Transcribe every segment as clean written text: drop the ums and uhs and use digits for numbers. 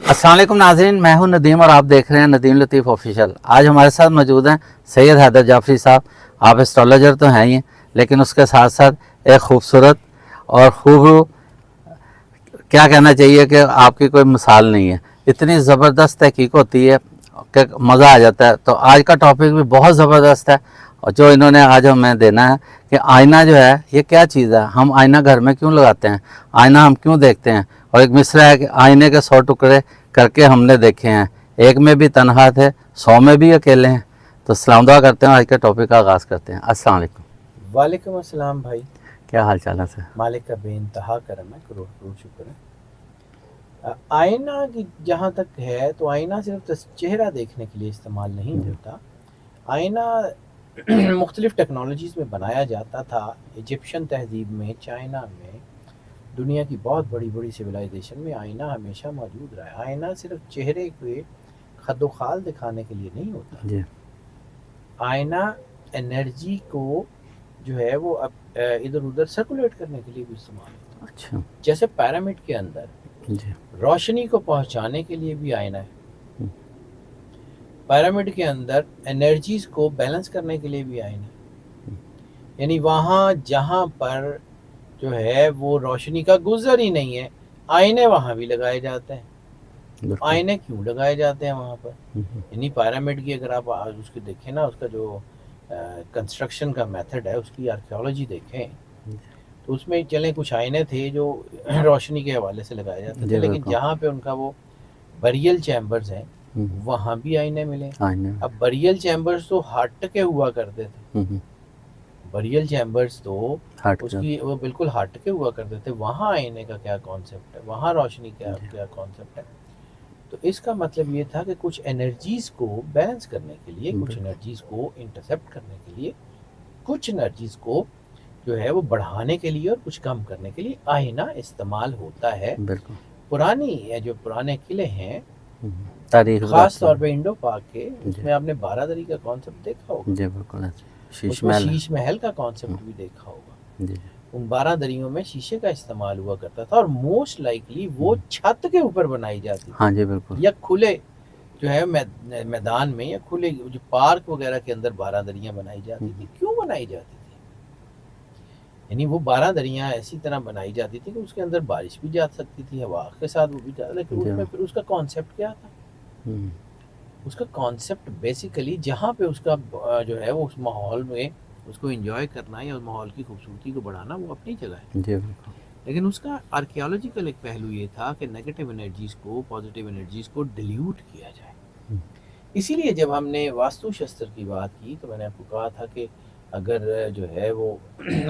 अस्सलाम वालेकुम नाज़रीन, मैं हूं नदीम और आप देख रहे हैं नदीम लतीफ़ ऑफिशियल। आज हमारे साथ मौजूद हैं सैयद हैदर जाफरी साहब। आप एस्ट्रोलॉजर तो हैं ही, लेकिन उसके साथ साथ एक खूबसूरत और खूब, क्या कहना चाहिए कि आपकी कोई मिसाल नहीं है। इतनी ज़बरदस्त तहकीक होती है कि मज़ा आ जाता है। तो आज का टॉपिक भी बहुत ज़बरदस्त है और जो इन्होंने आज हमें देना है कि आईना जो है ये क्या चीज़ है, हम आईना घर में क्यों लगाते हैं, आईना हम क्यों देखते हैं। और एक मिसरा है कि आईने के 100 टुकड़े करके हमने देखे हैं, एक में भी तनहा थे 100 में भी अकेले हैं। तो सलाम दुआ करते हैं, आज के टॉपिक का आगाज़ करते हैं। अस्सलाम वालेकुम। वालेकुम अस्सलाम भाई। क्या हाल चाल है सर? मालिक का बेइंतहा करम है, करोड़ करोड़ शुक्र है। आईना की जहाँ तक है तो आईना सिर्फ चेहरा देखने के लिए इस्तेमाल नहीं होता। आईना मुख्तलिफ टेक्नोलॉजीज़ में बनाया जाता था। इजिप्शियन तहजीब में, चाइना में, दुनिया की बहुत बड़ी बड़ी सिविलाइजेशन में आईना हमेशा मौजूद रहा है। आईना सिर्फ चेहरे के खद्दो खाल दिखाने के लिए नहीं होता। जी आईना एनर्जी को जो है वो अब इधर उधर सर्कुलेट करने के लिए भी इस्तेमाल होता है। अच्छा। जैसे पिरामिड के अंदर जी रोशनी को पहुंचाने के लिए भी आईना है। हम्म, पिरामिड के अंदर एनर्जीज को बैलेंस करने के लिए भी आईना है। यानी वहाँ जहाँ पर जो है वो रोशनी का गुजर ही नहीं है, आईने वहाँ भी लगाए जाते हैं। बिल्कुल। आईने क्यों लगाए जाते हैं वहाँ पर? हम्म, यानी पिरामिड की अगर आप आज उसके देखें ना, उसका जो कंस्ट्रक्शन का मेथड है, उसकी आर्कियोलॉजी देखें, तो उसमें चले कुछ आईने थे जो रोशनी के हवाले से लगाए जाते थे, जी लेकिन बिल्कुल। जहाँ पे उनका वो बरियल चैम्बर्स हैं हम्म, वहाँ भी आईने मिले। आईने। अब बरियल चैम्बर्स तो हट के हुआ करते थे। हम्म, बरियल चैम्बर्स तो हट कर। उसकी वो बिल्कुल हट के हुआ करते थे। वहाँ आईने का क्या कॉन्सेप्ट है, वहाँ रोशनी क्या जी क्या कॉन्सेप्ट है? तो इसका मतलब ये था कि कुछ एनर्जीज को बैलेंस करने के लिए, कुछ बिल्कुल। एनर्जीज को इंटरसेप्ट करने के लिए, कुछ एनर्जीज को जो है वो बढ़ाने के लिए और कुछ कम करने के लिए आईना इस्तेमाल होता है। बिल्कुल। जो पुराने किले हैं, तारीख ख़ास बताती तौर है। पे इंडो पाक के, जी उसमें आपने बारादरी का कॉन्सेप्ट देखा होगा। जी बिल्कुल ऐसे शीश उसमें महल है। शीश महल का हम्म, कॉन्सेप्ट भी देखा होगा। जी जी। उन बारादरियों में शीशे का इस्तेमाल हुआ करता था और मोस्ट लाइकली वो हम्म, छत के ऊपर बनाई जाती हाँ थी जी बिल्कुल। या खुले जो है मैदान में या खुले जो पार्क वगैरह के अंदर बारादरियाँ बनाई जाती हम्म, थी। क्यों बनाई जाती थी? यानी वो बारादरियाँ ऐसी तरह बनाई जाती थी कि उसके अंदर बारिश भी जा सकती थी, हवा के साथ वो भी जा, लेकिन जी उसमें फिर उसका कॉन्सेप्ट क्या था? हम्म, उसका कॉन्सेप्ट बेसिकली जहाँ पे उसका जो है वो उस माहौल में उसको एंजॉय करना या उस माहौल की खूबसूरती को बढ़ाना, वो अपनी जगह है। जी बिल्कुल। लेकिन उसका आर्कियोलॉजिकल एक पहलू ये था कि नेगेटिव एनर्जीज़ को पॉजिटिव एनर्जीज़ को डिल्यूट किया जाए। हम्म, इसीलिए जब हमने वास्तु शास्त्र की बात की तो मैंने आपको कहा था कि अगर जो है वो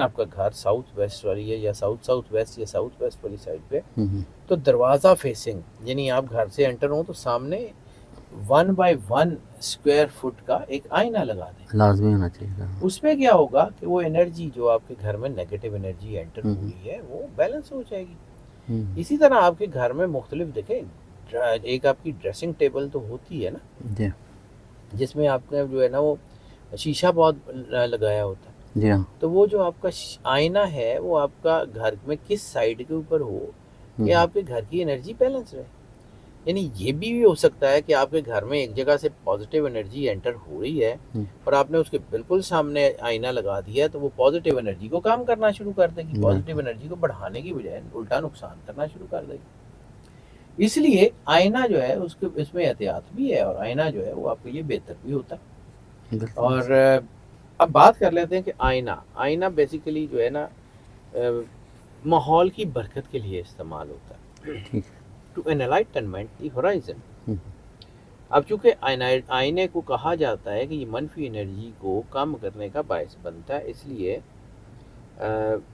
आपका घर साउथ वेस्ट वाली है या साउथ साउथ वेस्ट या साउथ वेस्ट वाली साइड पे, तो दरवाज़ा फेसिंग, यानी आप घर से एंटर हो तो सामने 1 बाय 1 स्क्वायर फुट का एक आईना लगा दें। लाजमी होना चाहिए। उसमें क्या होगा कि वो एनर्जी जो आपके घर में नेगेटिव एनर्जी एंटर हो हम्म, रही है वो बैलेंस हो जाएगी। हम्म, इसी तरह आपके घर में मुख्तलिफ देखें, एक आपकी ड्रेसिंग टेबल तो होती है ना, जी जिसमें आपका जो है ना वो शीशा बहुत लगाया होता है। जी हाँ। तो वो जो आपका आईना है वो आपका घर में किस साइड के ऊपर हो कि हम्म, आपके घर की एनर्जी बैलेंस रहे। यानी ये भी हो सकता है कि आपके घर में एक जगह से पॉजिटिव एनर्जी एंटर हो रही है हम्म, और आपने उसके बिल्कुल सामने आईना लगा दिया है, तो वो पॉजिटिव एनर्जी को काम करना शुरू कर देगी, पॉजिटिव बिल्कुल। एनर्जी को बढ़ाने की बजाय उल्टा नुकसान करना शुरू कर देगी। इसलिए आईना जो है उसके इसमें एहतियात भी है और आईना जो है वो आपके लिए बेहतर भी होता है। बिल्कुल। और अब बात कर लेते हैं कि आईना आईना बेसिकली जो है ना माहौल की बरकत के लिए इस्तेमाल होता है। ठीक टू एनलाइटनमेंट द होराइजन। है। अब चूंकि आईने को कहा जाता है कि ये मनफी एनर्जी को कम करने का बायस बनता है, इसलिए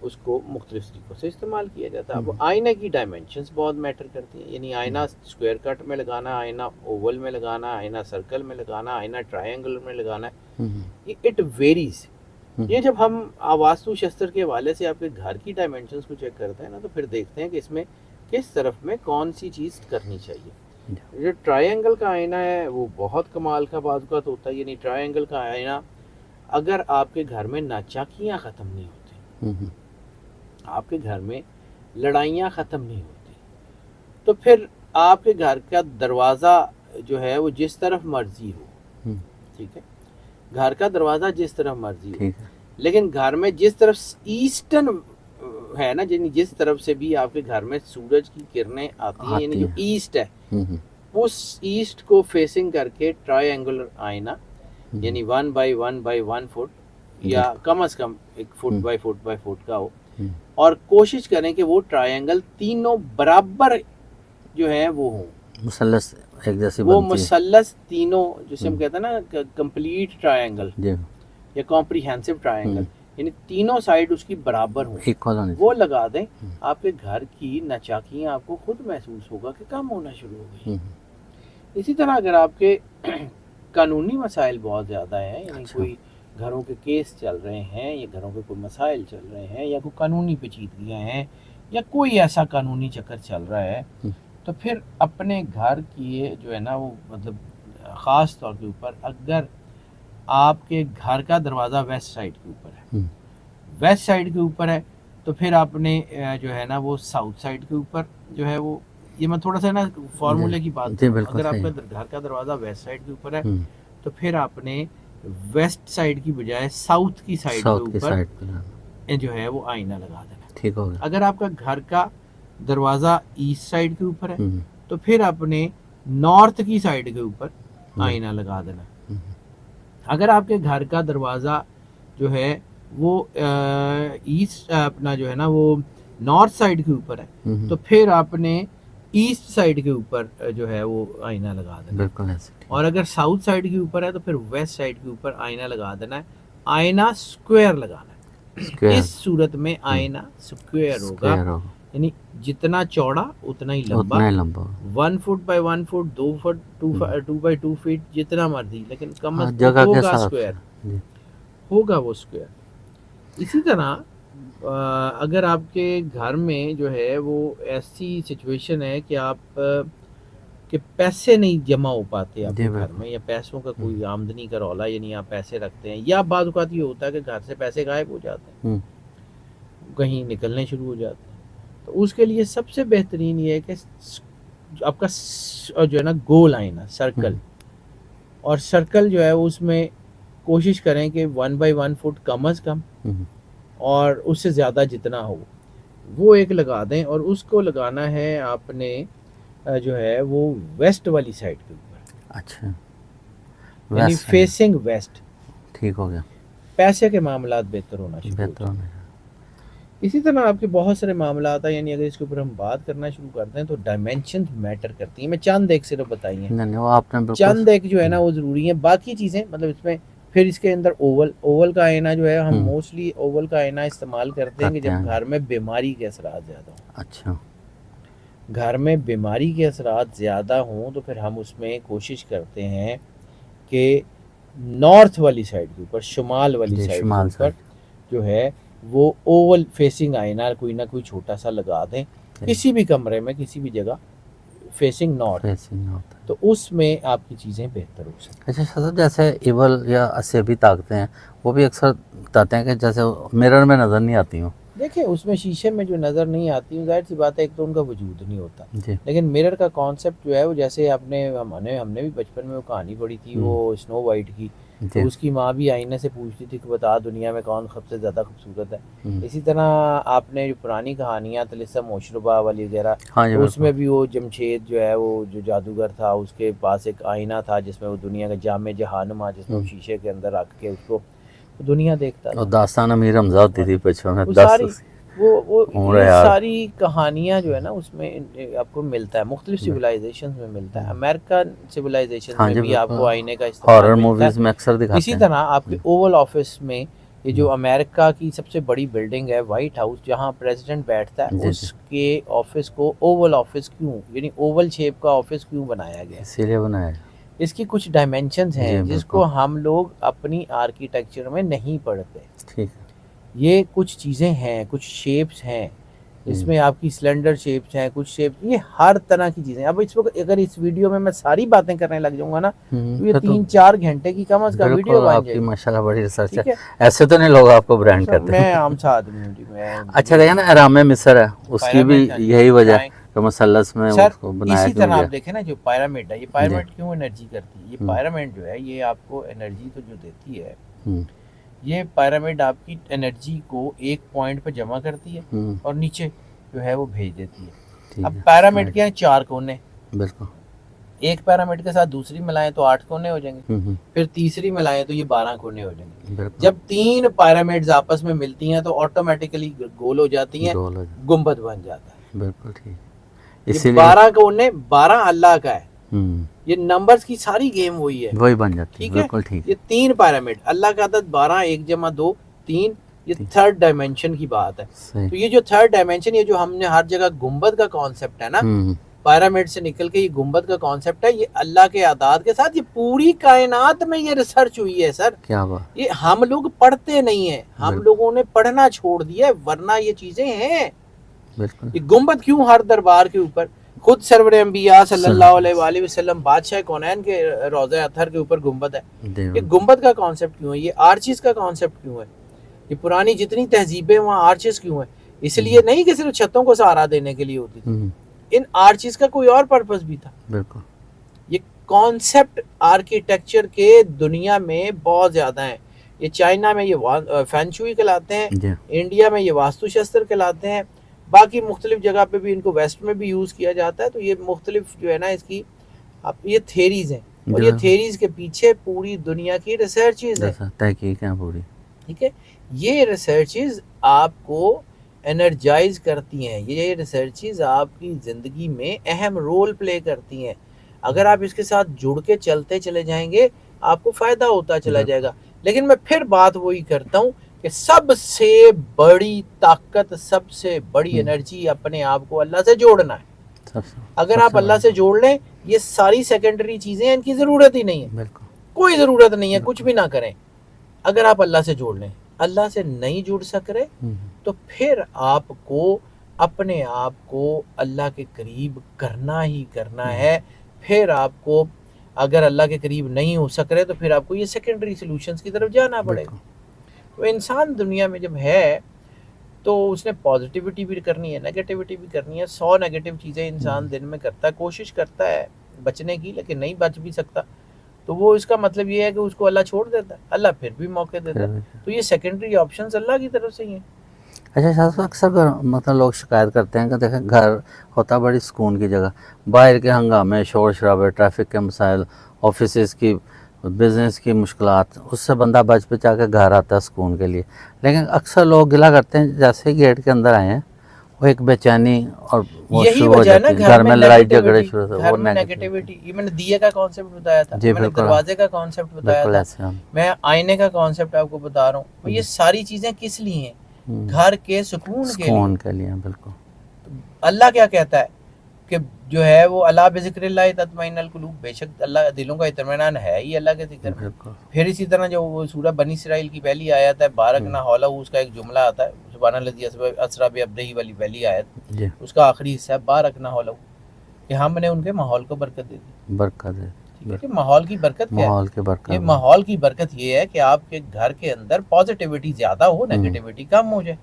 उसको मुख्तलिफ तरीक़ों से इस्तेमाल किया जाता है। अब हम्म, आईने की डायमेंशंस बहुत मैटर करती हैं। यानी आईना स्क्वायर कट में लगाना, आईना ओवल में लगाना, आईना सर्कल में लगाना, आईना ट्रायंगल में लगाना, हम्म, इट वेरीज। हम्म, ये जब हम वास्तु शास्त्र के हवाले से आपके घर की डायमेंशंस को चेक करते हैं ना, तो फिर देखते हैं कि इसमें किस तरफ में कौन सी चीज़ करनी चाहिए। जी, जो ट्रायंगल का आईना है वो बहुत कमाल का बाज़ होता है। यानी ट्रायंगल का आईना, अगर आपके घर में नाचाकियाँ ख़त्म नहीं होती, आपके घर में लड़ाइयाँ ख़त्म नहीं होती, तो फिर आपके घर का दरवाज़ा जो है वो जिस तरफ मर्जी हो, हम्म, ठीक है, घर का दरवाज़ा जिस तरफ मर्जी हो, ठीक है। लेकिन घर में जिस तरफ ईस्टर्न है ना, यानी जिस तरफ से भी आपके घर में सूरज की किरणें आती हैं, यानी जो आती ईस्ट है, हम्म, उस ईस्ट को फेसिंग करके ट्रायंगुलर आईना, हम्म, यानी 1 by 1 फुट या कम से कम 1 foot by foot by foot का हो, हम्म, और कोशिश करें कि वो ट्रायंगल तीनों बराबर जो है वो हो, मुसल्लस एक जैसी वो बनती है। मुसल्लस तीनों, जिसे हम कहते हैं ना कंप्लीट ट्रायंगल जी, या कॉम्प्रिहेंसिव ट्रायंगल, यानी तीनों साइड उसकी बराबर हो, इक्वल होनी वो लगा दें। आपके घर की नचाकियाँ आपको खुद महसूस होगा कि कम होना शुरू हो गई। चाहिए। इसी तरह अगर आपके कानूनी मसाइल बहुत ज़्यादा हैं, यानी अच्छा। कोई घरों के केस चल रहे हैं या घरों के कोई मसाइल चल रहे हैं या कोई कानूनी पेचीदगियाँ हैं या कोई ऐसा कानूनी चक्कर चल रहा है, तो फिर अपने घर की जो है ना वो मतलब ख़ास तौर के ऊपर अगर आपके घर का दरवाज़ा वेस्ट साइड के ऊपर है, वेस्ट साइड के ऊपर है, तो फिर आपने जो है ना वो साउथ साइड के ऊपर जो है वो, ये मैं थोड़ा सा ना फॉर्मूले की बात जी, करूं, बिल्कुल अगर सही आपका घर का दरवाज़ा वेस्ट साइड के ऊपर है तो फिर आपने वेस्ट साइड की बजाय साउथ की साइड के साउथ की ऊपर साइड पे जो है वो आईना लगा देना। ठीक हो गया। अगर आपका घर का दरवाज़ा ईस्ट साइड के ऊपर है तो फिर आपने नॉर्थ की साइड के ऊपर आईना लगा देना। अगर आपके घर का दरवाज़ा जो है वो ईस्ट अपना जो है ना वो नॉर्थ साइड के ऊपर है तो फिर आपने ईस्ट साइड के ऊपर जो है वो आईना लगा देना। बिल्कुल ऐसे। और अगर साउथ साइड के ऊपर है तो फिर वेस्ट साइड के ऊपर आईना लगा देना है। आईना स्क्वायर लगाना है। स्क्वायर। इस सूरत में आईना स्क्वायर होगा, यानी जितना चौड़ा उतना ही लंबा, 1 foot by 1 foot, 2 foot 2 by 2 feet, जितना मर्जी, लेकिन कम अज कम होगा स्क्वायर, होगा वो स्क्वायर। इसी तरह अगर आपके घर में जो है वो ऐसी सिचुएशन है कि आप कि पैसे नहीं जमा हो पाते आपके घर में, या पैसों का कोई आमदनी का रौला, यानी आप पैसे रखते हैं, या बाद औक़ात ये होता है कि घर से पैसे गायब हो जाते हैं, कहीं निकलने शुरू हो जाते हैं, तो उसके लिए सबसे बेहतरीन ये है कि आपका जो है ना गोल आईना सर्कल, और सर्कल जो है उसमें कोशिश करें कि 1 बाय 1 फुट कम अज़ कम और उससे ज़्यादा जितना हो वो एक लगा दें, और उसको लगाना है आपने जो है वो वेस्ट वाली साइड के ऊपर। अच्छा, यानी फेसिंग वेस्ट। ठीक हो गया। पैसे के मामलात बेहतर होना शुरू होते हैं। इसी तरह आपके बहुत सारे मामलात हैं, यानी अगर इसके ऊपर हम बात करना शुरू करते हैं तो डायमेंशन मैटर करती हैं। मैं चंद एक सिर्फ बताई हैं, चंद एक जो है ना वो ज़रूरी है, बाकी चीज़ें मतलब इसमें फिर इसके अंदर ओवल का आईना जो है हम मोस्टली ओवल का आईना इस्तेमाल करते हैं कि जब घर में बीमारी के असरात ज़्यादा हों। अच्छा, घर में बीमारी के असरात ज़्यादा हों तो फिर हम उसमें कोशिश करते हैं कि नॉर्थ वाली साइड के ऊपर, शुमाल वाली साइड के ऊपर जो है वो ओवल फेसिंग आईना कोई ना कोई छोटा सा लगा दें, किसी भी कमरे में किसी भी जगह फेसिंग नॉर्थ, तो उसमें आपकी चीज़ें बेहतर हो सकती हैं। अच्छा सर, जैसे इवल या असैबी ताकतें हैं वो भी अक्सर बताते हैं कि जैसे मिरर में नज़र नहीं आती हूँ। देखिए उसमें शीशे में जो नज़र नहीं आती हूँ, जाहिर सी बात है एक तो उनका वजूद नहीं होता, लेकिन मिरर का कॉन्सेप्ट जो है वो, जैसे हमने भी बचपन में वो कहानी पढ़ी थी वो स्नो वाइट की, तो उसकी माँ भी आईने से पूछती थी कि बता दुनिया में कौन सबसे ज़्यादा खूबसूरत है। इसी तरह आपने जो पुरानी कहानियाँ तलिस्म मोशरबा वाली वगैरह, तो उसमें भी वो जमशेद जो है वो जो जादूगर था उसके पास एक आईना था जिसमें वो दुनिया का जामे जहानुमा, जिसमें वो शीशे के अंदर रख के उसको दुनिया देखता था। दास्तान अमीर हमजा होती थी बचपन में, वो सारी कहानियाँ जो है ना उसमें आपको मिलता है, मुख्तलिफ सिविलाइजेशन में मिलता है। अमेरिकन सिविलाइजेशन में भी आपको आईने का हॉरर मूवीज में अक्सर दिखाते हैं। इसी तरह आपके ओवल ऑफिस में, ये जो अमेरिका की सबसे बड़ी बिल्डिंग है वाइट हाउस, जहाँ प्रेसिडेंट बैठता है, उसके ऑफिस को ओवल ऑफिस क्यों, यानी ओवल शेप का ऑफिस क्यों बनाया गया? इसीलिए बनाया। इसकी कुछ डायमेंशंस हैं जिसको हम लोग अपनी आर्किटेक्चर में नहीं पढ़ते। ठीक, ये कुछ चीज़ें हैं, कुछ शेप्स हैं, इसमें आपकी सिलेंडर शेप्स हैं, कुछ शेप्स, ये हर तरह की चीज़ें। अब इस वक्त अगर इस वीडियो में मैं सारी बातें करने लग जाऊंगा ना तो ये 3-4 घंटे की कम अज़ कम वीडियो बन जाएगी। माशाल्लाह बड़ी रिसर्च है, ऐसे तो नहीं लोग आपको ब्रांड करते हैं। मैं आम सा आदमी हूँ। अच्छा देखिए ना, आराम मिस्र है, उसकी भी यही वजह है कि मसलस में सर उसको बनाया इसी क्यों तरह आप गया? देखें ना, जो पायरामिड है, ये पायरामिड क्यों एनर्जी करती है? ये पायरामिड जो है ये आपको एनर्जी तो जो देती है, हम्म, ये पिरामिड आपकी एनर्जी को एक पॉइंट पे जमा करती है और नीचे जो है वो भेज देती है। ठीक अब है, पिरामिड के हैं 4 कोने, बिल्कुल। एक पिरामिड के साथ दूसरी मिलाएं तो 8 कोने हो जाएंगे, हम्म, फिर तीसरी मिलाएं तो ये 12 कोने हो जाएंगे। बिल्कुल। जब 3 पिरामिड्स आपस में मिलती हैं तो ऑटोमेटिकली गोल हो जाती हैं, गोल हो जाए, गुंबद बन जाता है। बिल्कुल ठीक। ये इसीलिए 12 कोने, 12 अल्लाह का है। हम्म, ये नंबर्स की सारी गेम वही है, वही बन जाती है, ठीक है। बिल्कुल ठीक ये है। 3 पिरामिड, अल्लाह का अदद 12, 1 जमा 2 3, ये थर्ड डायमेंशन की बात है। सही। तो ये जो थर्ड डायमेंशन, ये जो हमने हर जगह गुंबद का कॉन्सेप्ट है ना, पिरामिड से निकल के ये गुंबद का कॉन्सेप्ट है, ये अल्लाह के आदाद के साथ, ये पूरी कायनात में ये रिसर्च हुई है सर। क्या बात। ये हम लोग पढ़ते नहीं है, हम लोगों ने पढ़ना छोड़ दिया है, वरना ये चीजें हैं। बिल्कुल। ये गुंबद क्यों हर दरबार के ऊपर? खुद सरवर अंबिया सल्लल्लाहु अलैहि वसल्लम बादशाह कौनैन के रोज़ा अतहर के ऊपर गुंबद है। ये गुंबद का कॉन्सेप्ट क्यों है? ये आर्चिस का कॉन्सेप्ट क्यों है? ये पुरानी जितनी तहजीबें वहाँ आर्चिस क्यों है? इसलिए नहीं कि सिर्फ छतों को सहारा देने के लिए होती थी, इन आर्चिस का कोई और पर्पस भी था। बिल्कुल। ये कॉन्सेप्ट आर्किटेक्चर के दुनिया में बहुत ज्यादा है। ये चाइना में ये फैंशुई कहलाते हैं, इंडिया में ये वास्तुशास्त्र कहलाते हैं, बाकी मुख्तलिफ जगह पे भी इनको वेस्ट में भी यूज किया जाता है। तो ये मुख्तलिफ जो है ना इसकी ये थेरीज हैं, और ये थेरीज के पीछे पूरी दुनिया की रिसर्चेज है, तहकीक है पूरी, ठीक है। ये रिसर्चेज आपको एनर्जाइज करती हैं, ये रिसर्चेज आपकी ज़िंदगी में अहम रोल प्ले करती हैं। अगर आप इसके साथ जुड़ के चलते चले जाएंगे आपको फ़ायदा होता चला जाएगा। लेकिन मैं फिर बात वही करता हूँ कि सबसे बड़ी ताकत, सबसे बड़ी एनर्जी अपने आप को अल्लाह से जोड़ना है। अगर आप अल्लाह से जोड़ लें, ये सारी सेकेंडरी चीज़ें इनकी ज़रूरत ही नहीं है, कोई ज़रूरत नहीं है, कुछ भी ना करें। अगर आप अल्लाह से जोड़ लें, अल्लाह से नहीं जुड़ सक रहे तो फिर आपको अपने आप को अल्लाह के करीब करना ही करना है। फिर आपको अगर अल्लाह के करीब नहीं हो सक रहे तो फिर आपको ये सेकेंडरी सॉल्यूशंस की तरफ जाना पड़ेगा। तो इंसान दुनिया में जब है तो उसने पॉजिटिविटी भी करनी है, नेगेटिविटी भी करनी है। 100 नेगेटिव चीज़ें इंसान दिन में करता है, कोशिश करता है बचने की, लेकिन नहीं बच भी सकता। तो वो इसका मतलब ये है कि उसको अल्लाह छोड़ देता है, अल्लाह फिर भी मौके देता है। तो ये सेकेंडरी ऑप्शंस अल्लाह की तरफ से ही हैं। अच्छा साहब, अक्सर मतलब लोग शिकायत करते हैं कि देखें घर होता बड़ी सुकून की जगह, बाहर के हंगामे, शोर शराबे, ट्रैफिक के मसाइल, ऑफिस की, बिज़नेस की मुश्किलात, उससे बंदा बच बचा के घर आता है सुकून के लिए। लेकिन अक्सर लोग गिला करते हैं जैसे ही गेट के अंदर आए हैं वो एक बेचैनी और यही वजह है ना घर में लड़ाई झगड़े शुरू से, वो नेगेटिविटी। ये मैंने दिए का कॉन्सेप्ट बताया था, मैंने दरवाजे का कॉन्सेप्ट बताया था, मैं आईने का कॉन्सेप्ट आपको बता रहा हूँ। ये सारी चीजें किस लिए हैं? घर के सुकून के लिए। बिल्कुल। अल्लाह क्या कहता है कि जो है वो अल्लाह बिज़िक्रिल्लाह तत्मइन्नुल कुलूब, बेशक अल्लाह दिलों का इत्मीनान है ही अल्लाह के जिक्र में। फिर इसी तरह जो वो सूरह बनी इसराइल की पहली आयत है, बारक ना हौला, उसका एक जुमला आता है, सुब्हानल्लज़ी असरा बिअब्दिही वाली पहली आयत, उसका आखिरी हिस्सा है बारक ना हौला, कि हमने उनके माहौल को बरकत दे दी। बरकत है, ठीक है। माहौल की बरकत क्या है? ये माहौल की बरकत ये है कि आपके घर के अंदर पॉजिटिविटी ज्यादा हो, नेगेटिविटी कम हो जाए।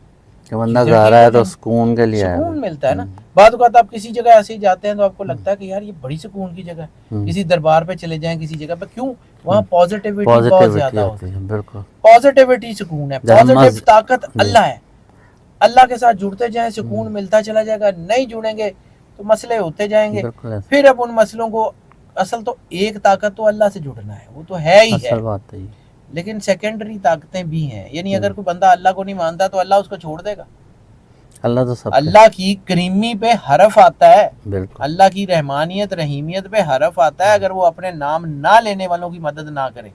कि बंदा घर आया तो सुकून के लिए सुकून मिलता है ना। बाद वक्त आप किसी जगह ऐसे ही जाते हैं तो आपको लगता है कि यार ये बड़ी सुकून की जगह है। किसी दरबार पे चले जाएं, किसी जगह पे, क्यों? वहाँ पॉजिटिविटी बहुत ज्यादा होती है। बिल्कुल, पॉजिटिविटी सुकून है, पॉजिटिव ताकत अल्लाह है। अल्लाह के साथ जुड़ते जाएं, सुकून मिलता चला जाएगा। नहीं जुड़ेंगे तो मसले होते जाएंगे। फिर अब उन मसलों को, असल तो एक ताकत तो अल्लाह से जुड़ना है, वो तो है ही है, लेकिन सेकेंडरी ताकतें भी हैं। यानी अगर कोई बंदा अल्लाह को नहीं मानता तो अल्लाह उसको छोड़ देगा? अल्लाह तो सब, अल्लाह की करीमी पे हरफ आता है, अल्लाह की रहमानियत रहीमियत पे हरफ आता है। अगर वो अपने नाम ना लेने वालों की मदद ना करे,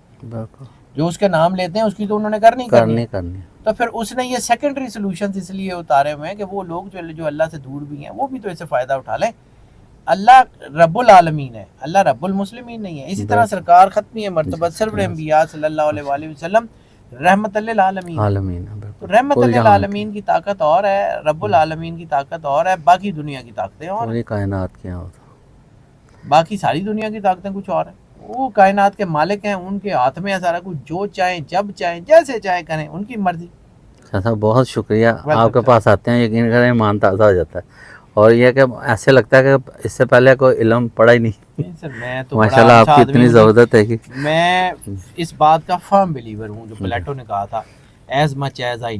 जो उसके नाम लेते हैं उसकी तो उन्होंने करनी तो फिर उसने ये सेकेंडरी सॉल्यूशंस इसलिए उतारे हुए हैं कि वो लोग जो अल्लाह से दूर भी हैं वो भी तो इससे फायदा उठा लें। अल्लाह रब्बुल आलमीन है, अल्लाह रब्बुल मुस्लिमीन नहीं है। इसी तरह सरकार खत्मी मर्तबा सर्व अंबिया सल्लल्लाहु अलैहि वसल्लम रहमतुल लिल आलमीन। तो रहमतुल लिल आलमीन की ताकत और है, रब्बुल आलमीन की ताकत और है, बाकी दुनिया की ताकतें और, पूरी कायनात की और, बाकी सारी दुनिया की ताकतें कुछ और है। वो कायनात के मालिक हैं, उनके हाथ में है सारा कुछ, जो चाहें जब चाहें जैसे चाहे करें, उनकी मर्जी। साहब बहुत शुक्रिया, आपके पास आते हैं यकीन करें ईमान ताज़ा हो जाता है। और ये कि ऐसे लगता है कि इससे पहले कोई इल्म पढ़ा ही नहीं। नहीं सर, मैं तो माशाल्लाह बड़ा अच्छा आपकी आदमी इतनी हूँ। ज़रूरत है कि मैं इस बात का फर्म बिलीवर हूँ जो प्लेटो ने कहा था, as much as I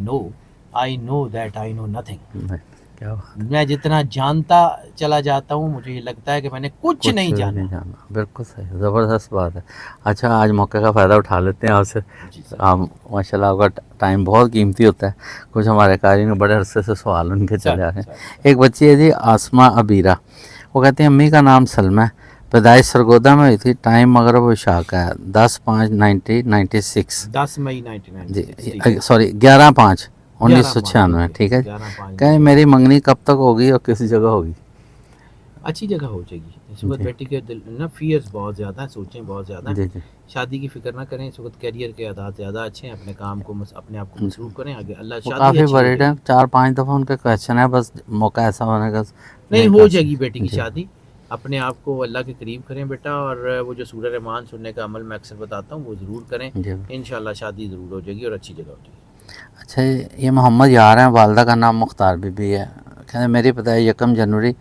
know that I know nothing. क्या बात, मैं जितना जानता चला जाता हूँ मुझे ये लगता है कि मैंने कुछ नहीं भी जाना। नहीं जाना, बिल्कुल सही, ज़बरदस्त बात है। अच्छा, आज मौके का फ़ायदा उठा लेते हैं आपसे। जी सर। आप माशाल्लाह आपका टाइम बहुत कीमती होता है। कुछ हमारे कारी ने बड़े अरसे से सवाल उनके सर, चले आ रहे हैं। सर। एक बच्ची है जी आसमा अबीरा, वो कहती है अम्मी का नाम सलमा है, पैदाइश सरगोदा में हुई थी, टाइम मगरब इशा का है, 10/5/1996। 10 मई 1996। ठीक जी है। सॉरी 11/5/1996, 11/5 ठीक है। 11/5 कहें मेरी मंगनी कब तक होगी और किस जगह होगी? अच्छी जगह हो जाएगी। इस वक्त जी बेटी के दिल ना फियर्स बहुत ज़्यादा हैं, सोचें बहुत ज़्यादा हैं। जी जी शादी की फिक्र ना करें, इस वक्त करियर के आदात ज़्यादा अच्छे हैं, अपने काम को अपने आप को मसरूफ़ करें आगे, अल्लाह वो शादी काफ़ी अच्छी हो वरीड है, जाएगी। 4-5 दफ़ा उनके क्वेश्चन है, बस मौका ऐसा होने का नहीं, नहीं हो कर जाएगी बेटी सकते। की जी शादी। अपने आप को अल्लाह के करीब करें बेटा, और वो जो सूरह रहमान सुनने का अमल मैं अक्सर बताता हूँ वो ज़रूर करें। जी। इंशाल्लाह शादी ज़रूर हो जाएगी और अच्छी जगह हो जाएगी। अच्छा, ये मोहम्मद यार हैं, वालदा का नाम मुख्तार बीबी है। कहते मेरी पैदाइश 1 जनवरी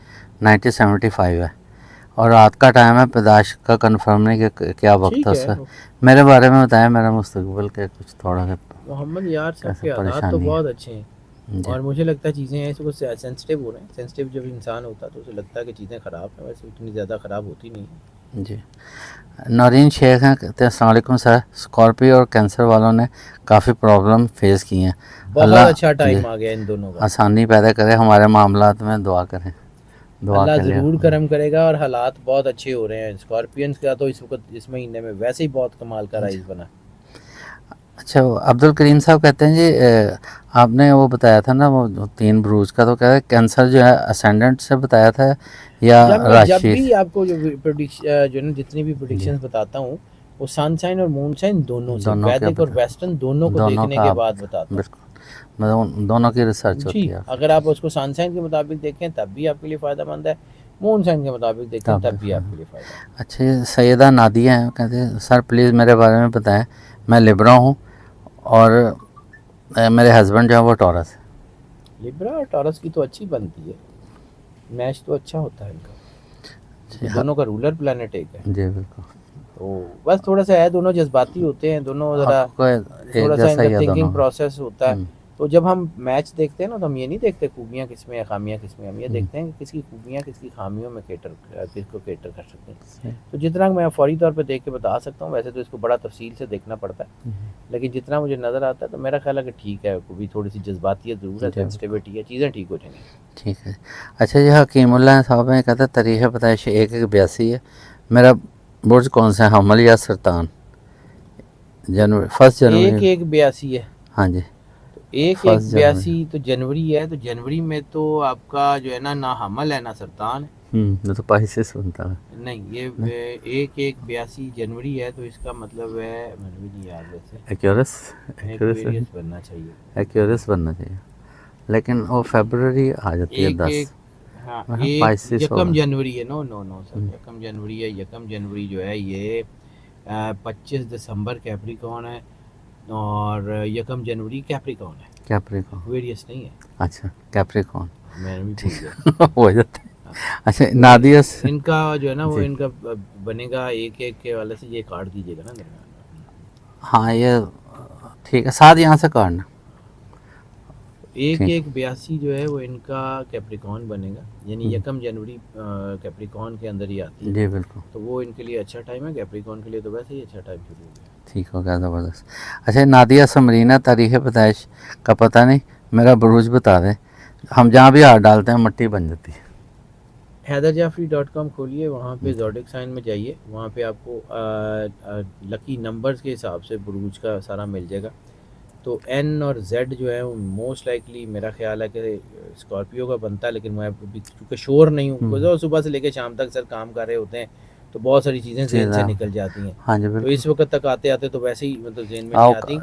1975 है और रात का टाइम है, पैदाइश का कंफर्म नहीं कि क्या वक्त ठीक है है। सर। मेरे बारे में बताएं, मेरा मुस्तकबिल के कुछ थोड़ा सा मोहम्मद यार साहब कैसे के आदात तो परेशानी है। बहुत अच्छे हैं, जी और मुझे लगता है चीज़ें ऐसे कुछ सेंसिटिव हो रहे हैं। सेंसिटिव जब इंसान होता है तो उसे लगता है कि चीज़ें ख़राब हैं, वैसे उतनी ज़्यादा ख़राब होती नहीं है। जी। नौरीन शेख हैं, कहते हैं अस्सलाम वालेकुम सर, स्कॉर्पियो और कैंसर वालों ने काफ़ी प्रॉब्लम फेस की हैं। बहुत अल्लाह अच्छा जी टाइम आ गया इन दोनों का। आसानी पैदा करे, हमारे मामलात में दुआ करें, दुआ अल्लाह के लिए। ज़रूर करम करेगा, और हालात बहुत अच्छे हो रहे हैं। स्कॉर्पियंस का तो इस वक्त इस महीने में वैसे ही बहुत कमाल का राइज बना। अच्छा, वो अब्दुल करीम साहब कहते हैं जी आपने वो बताया था ना वो 3 बुरूज का, तो कहते हैं कैंसर जो है असेंडेंट से बताया था या जब राशि? भी आपको जो जो है ना जितनी भी जी, प्रोडिक्शंस बताता हूँ वो सनशाइन और मूनशाइन दोनों से, दोनों के वैदिक और बता, वेस्टर्न दोनों को दोनों देखने का के आप बाद बताता हूँ। बिल्कुल, मतलब दोनों की रिसर्च जी, होती है आपकी। अगर आप उसको सनशाइन के मुताबिक देखें तब भी आपके लिए फ़ायदेमंद है, मूनशाइन के मुताबिक देखें तब भी तब भी फ़ायदा। आपके लिए फ़ायदा है। अच्छा, ये सैयदा नादिया हैं, कहते हैं सर प्लीज़ मेरे बारे में बताएं, मैं लिब्रा हूँ और मेरे हस्बैंड जो है वो टॉरस है। लिब्रा और टॉरस की तो अच्छी बनती है, मैच तो अच्छा होता है इनका, जी क्योंकि दोनों का रूलर प्लानट एक है। जी बिल्कुल। तो बस थोड़ा सा है, दोनों जज्बाती होते हैं, दोनों ज़रा आपको एक थोड़ा सा जैसा इनका ही है थिंकिंग दोनों का। प्रोसेस होता है। तो जब हम मैच देखते हैं ना तो हम ये नहीं देखते खूबियाँ किसमें है खामियाँ किसमें, हम ये हम्म, देखते हैं कि किसकी खूबियाँ किसकी खामियों में किसको केटर कर सकते हैं। सही। तो जितना मैं फौरी तौर पे देख के बता सकता हूँ, वैसे तो इसको बड़ा तफसील से देखना पड़ता है, लेकिन जितना मुझे नज़र आता है तो मेरा ख्याल है कि ठीक है, भी थोड़ी सी जज्बातियत ज़रूर है, जी सेंसिटिविटी है, चीज़ें ठीक हो जाएंगी। ठीक है। अच्छा, ये हकीमुल्लाह साहब हैं, कहते हैं तारीख़ पैदाइश 1/1/82 है, मेरा बुर्ज कौन सा है, हमल या सरतान? जनवरी, 1 जनवरी। 1/1/82 है। हाँ जी, तो एक एक 1 जनवरी। बयासी तो जनवरी है, तो जनवरी में तो आपका जो है ना हमल है ना सरतान है। ये तो पाइसेस बनता है। नहीं, ये नहीं, 1/1/82 जनवरी है, तो इसका मतलब है, मैंने भी नहीं याद वैसे, एक्यूरस, एक्यूरस, एक्वेरियस बनना चाहिए। एक्यूरस बनना चाहिए, लेकिन वो फरवरी आ जाती है एक 10। एक हाँ, हाँ, एक पाइसेस यकम होगा। जनवरी है। नो नो नो सर, यकम जनवरी है। यकम जनवरी जो है ये 25 दिसंबर कैप्रिकॉन है, और यकम जनवरी कैप्रिकॉन है, कैप्रिकॉन, एक्वेरियस नहीं है। अच्छा कैप्रिकॉन, मैंने भी भूल ठीक गया। है हो जाता है। हाँ, अच्छा, तो नादिया से इनका जो है ना वो जी, इनका बनेगा एक एक के वाले से, ये काट दीजिएगा ना दरम्यान में। हाँ ये ठीक है, साथ यहाँ से काटना। एक ठीक, एक 82 जो है वो इनका कैप्रिकॉन बनेगा, यानी यकम जनवरी कैप्रिकॉन के अंदर ही आती है, जी बिल्कुल, तो वो इनके लिए अच्छा टाइम है। कैप्रिकॉन के लिए तो वैसे ही अच्छा टाइम शुरू हो गया। ठीक हो गया, ज़बरदस्त। अच्छा, नादिया समरीना, तारीख़ पैदाइश का पता नहीं, मेरा बुरूज बता दें, हम जहाँ भी हाथ डालते हैं मट्टी बन जाती है। हैदरजाफरी.com खोलिए, वहाँ पे ज़ोडिक साइन में जाइए, वहाँ पे आपको लकी नंबर्स के हिसाब से बुरूज का सारा मिल जाएगा। तो एन और जेड जो है वो मोस्ट लाइकली मेरा ख्याल है कि स्कॉर्पियो का बनता है, लेकिन मैं अभी चूँकि श्योर नहीं हूँ, हम्म, सुबह से लेकर शाम तक सर काम कर रहे होते हैं, तो बहुत सारी चीज़ें जहन से चीज़ें, निकल जाती हैं। हाँ जी तो बिल्कुल। इस वक्त तक आते आते तो वैसे ही मतलब जहन में नहीं आओ आती।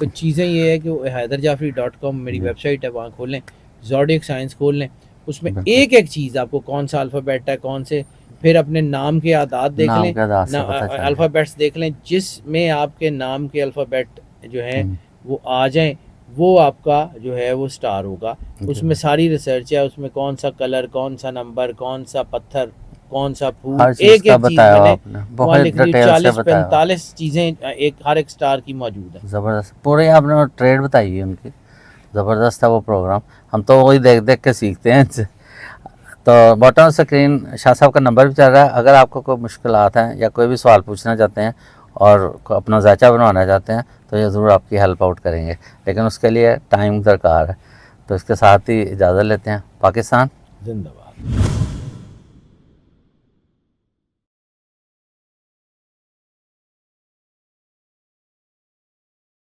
तो चीज़ें ये है कि हैदरजाफरी.com मेरी जी वेबसाइट है, वहाँ खोलें, ज़ोडिक साइंस खोल लें, उसमें बिल्कुल, एक एक चीज़ आपको कौन सा अल्फ़ाबेट है कौन से, फिर अपने नाम के आदात देख नाम लें, के आधार ना से पता चल जाए। अल्फ़ाबेट्स देख लें, जिसमें आपके नाम के अल्फ़ाबेट जो हैं वो आ जाएं, वो आपका जो है वो स्टार होगा। उसमें सारी रिसर्च है, उसमें कौन सा कलर, कौन सा नंबर, कौन सा पत्थर, कौन सा फूल, हर चीज़ एक का एक चीज़ बताया हुआ मैंने आपने, वहाँ बहुत लिख दी। डिटेल से 40 बताया हुआ। 45 चीज़ें एक हर एक स्टार की मौजूद है। ज़बरदस्त पूरे आपने ट्रेड बताई है उनकी, ज़बरदस्त था वो प्रोग्राम। हम तो वही देख देख के सीखते हैं इनसे। तो बॉटम स्क्रीन शाह साहब का नंबर भी चल रहा है। अगर आपको कोई मुश्किलात हैं या कोई भी सवाल पूछना चाहते हैं और अपना जायचा बनवाना चाहते हैं तो ये ज़रूर आपकी हेल्प आउट करेंगे, लेकिन उसके लिए टाइम दरकार है। तो इसके साथ ही इजाज़त लेते हैं। पाकिस्तान जिंदाबाद।